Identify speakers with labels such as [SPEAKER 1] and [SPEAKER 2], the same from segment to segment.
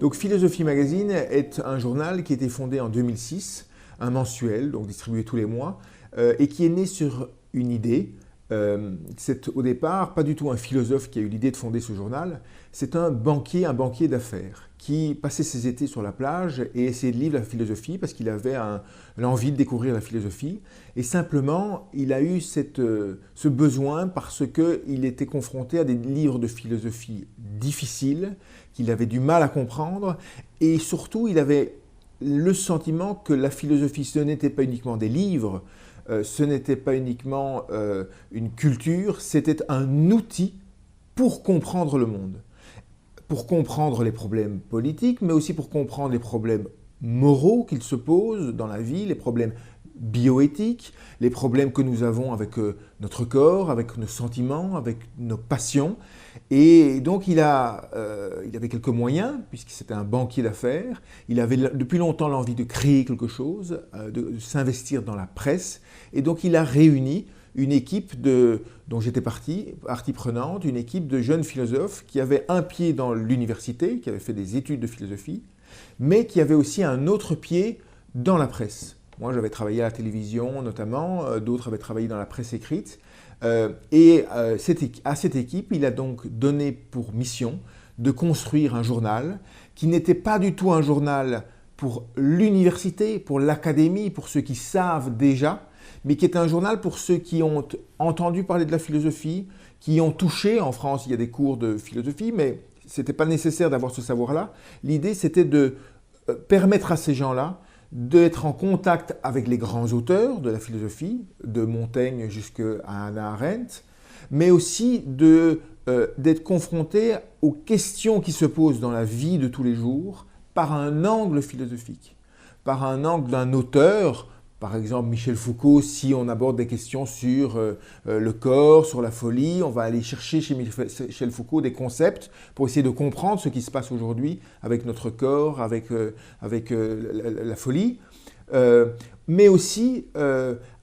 [SPEAKER 1] Donc Philosophie Magazine est un journal qui a été fondé en 2006, un mensuel, donc distribué tous les mois, et qui est né sur une idée. C'est au départ pas du tout un philosophe qui a eu l'idée de fonder ce journal, c'est un banquier d'affaires qui passait ses étés sur la plage et essayait de lire la philosophie parce qu'il avait l'envie de découvrir la philosophie. Et simplement, il a eu ce besoin parce qu'il était confronté à des livres de philosophie difficiles, qu'il avait du mal à comprendre, et surtout, il avait le sentiment que la philosophie, ce n'était pas uniquement des livres, ce n'était pas uniquement une culture, c'était un outil pour comprendre le monde, pour comprendre les problèmes politiques, mais aussi pour comprendre les problèmes moraux qu'ils se posent dans la vie, les problèmes bioéthiques, les problèmes que nous avons avec notre corps, avec nos sentiments, avec nos passions. Et donc il avait quelques moyens, puisque c'était un banquier d'affaires. Il avait depuis longtemps l'envie de créer quelque chose, de s'investir dans la presse. Et donc il a réuni une équipe dont j'étais partie prenante, une équipe de jeunes philosophes qui avaient un pied dans l'université, qui avaient fait des études de philosophie, mais qui avaient aussi un autre pied dans la presse. Moi, j'avais travaillé à la télévision notamment, d'autres avaient travaillé dans la presse écrite. À cette équipe, il a donc donné pour mission de construire un journal qui n'était pas du tout un journal pour l'université, pour l'académie, pour ceux qui savent déjà, mais qui est un journal pour ceux qui ont entendu parler de la philosophie, qui ont touché, en France il y a des cours de philosophie, mais ce n'était pas nécessaire d'avoir ce savoir-là. L'idée c'était de permettre à ces gens-là d'être en contact avec les grands auteurs de la philosophie, de Montaigne jusqu'à Hannah Arendt, mais aussi d'être confronté aux questions qui se posent dans la vie de tous les jours par un angle philosophique, par un angle d'un auteur. Par exemple, Michel Foucault, si on aborde des questions sur le corps, sur la folie, on va aller chercher chez Michel Foucault des concepts pour essayer de comprendre ce qui se passe aujourd'hui avec notre corps, avec la folie. Mais aussi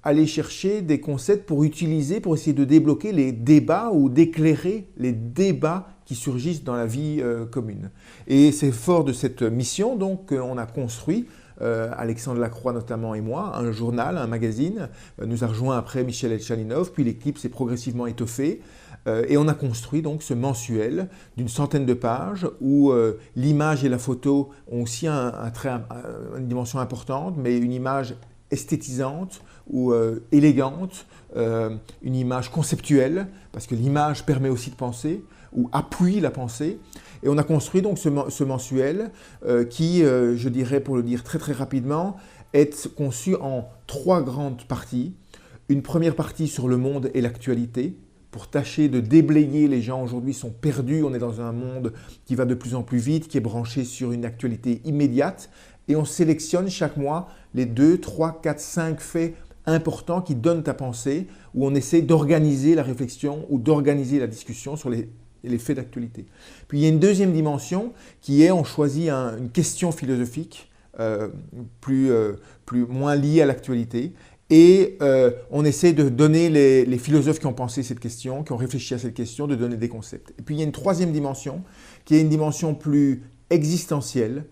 [SPEAKER 1] aller chercher des concepts pour essayer de débloquer les débats ou d'éclairer les débats qui surgissent dans la vie commune. Et c'est fort de cette mission donc qu'on a construit, Alexandre Lacroix notamment et moi, un journal, un magazine. Nous a rejoint après Michel Elchaninov, puis l'équipe s'est progressivement étoffée et on a construit donc ce mensuel d'une centaine de pages où l'image et la photo ont aussi une dimension importante, mais une image esthétisante ou élégante, une image conceptuelle, parce que l'image permet aussi de penser ou appuie la pensée. Et on a construit donc ce mensuel qui, je dirais pour le dire très très rapidement, est conçu en 3 grandes parties. Une première partie sur le monde et l'actualité, pour tâcher de déblayer. Les gens aujourd'hui sont perdus, on est dans un monde qui va de plus en plus vite, qui est branché sur une actualité immédiate, et on sélectionne chaque mois les 2, 3, 4, 5 faits importants qui donnent à penser, où on essaie d'organiser la réflexion ou d'organiser la discussion sur les faits d'actualité. Puis il y a une deuxième dimension qui est, on choisit une question philosophique moins liée à l'actualité, et on essaie de donner les philosophes qui ont pensé cette question, qui ont réfléchi à cette question, de donner des concepts. Et puis il y a une troisième dimension qui est une dimension plus existentielle,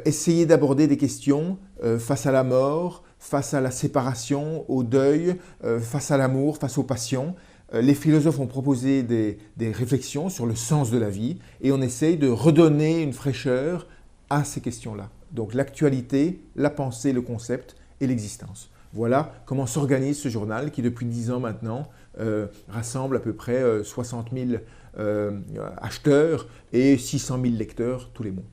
[SPEAKER 1] essayer d'aborder des questions face à la mort, face à la séparation, au deuil, face à l'amour, face aux passions. Les philosophes ont proposé des réflexions sur le sens de la vie et on essaye de redonner une fraîcheur à ces questions-là. Donc l'actualité, la pensée, le concept et l'existence. Voilà comment s'organise ce journal qui depuis 10 ans maintenant rassemble à peu près 60 000 acheteurs et 600 000 lecteurs tous les mois.